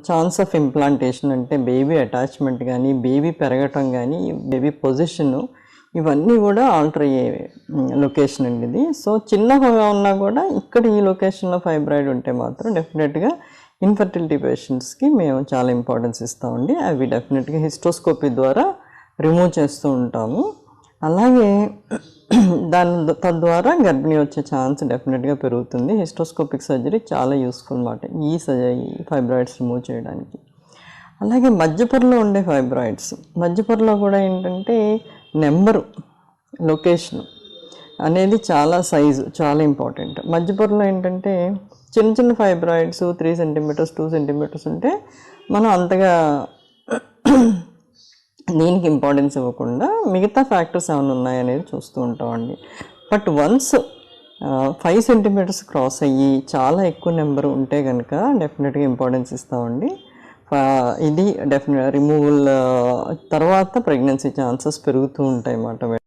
Chance of implantation అంటే baby attachment కానీ, baby పెరగటం కానీ, బేబీ పొజిషను ఇవన్నీ కూడా ఆల్టర్ అయ్యే లొకేషన్ అండి ఇది. సో చిన్నగా ఉన్నా కూడా ఇక్కడ ఈ లొకేషన్లో ఫైబ్రాయిడ్ ఉంటే మాత్రం డెఫినెట్గా ఇన్ఫర్టిలిటీ పేషెంట్స్కి మేము చాలా ఇంపార్టెన్స్ ఇస్తామండి. అవి డెఫినెట్గా హిస్టోస్కోపీ ద్వారా రిమూవ్ చేస్తూ ఉంటాము. అలాగే తద్వారా గర్భిణీ వచ్చే ఛాన్స్ డెఫినెట్గా పెరుగుతుంది. హిస్టోస్కోపిక్ సర్జరీ చాలా యూస్ఫుల్ అన్నమాట ఈ ఫైబ్రాయిడ్స్ రిమూవ్ చేయడానికి. అలాగే మధ్యపొరలో ఉండే ఫైబ్రాయిడ్స్, మధ్యపొరలో కూడా ఏంటంటే నెంబరు, లొకేషన్ అనేది సైజు చాలా ఇంపార్టెంట్. మధ్యపొరలో ఏంటంటే చిన్న చిన్న ఫైబ్రాయిడ్స్ 3 సెంటీమీటర్స్ 2 సెంటీమీటర్స్ ఉంటే మనం అంతగా దీనికి ఇంపార్టెన్స్ ఇవ్వకుండా మిగతా ఫ్యాక్టర్స్ ఏమైనా ఉన్నాయనేది చూస్తూ ఉంటామండి. బట్ వన్స్ 5 సెంటీమీటర్స్ క్రాస్ అయ్యి చాలా ఎక్కువ నెంబర్ ఉంటే కనుక డెఫినెట్గా ఇంపార్టెన్స్ ఇస్తామండి. ఇది రిమూవల్ తర్వాత ప్రెగ్నెన్సీ ఛాన్సెస్ పెరుగుతూ ఉంటాయి అన్నమాట.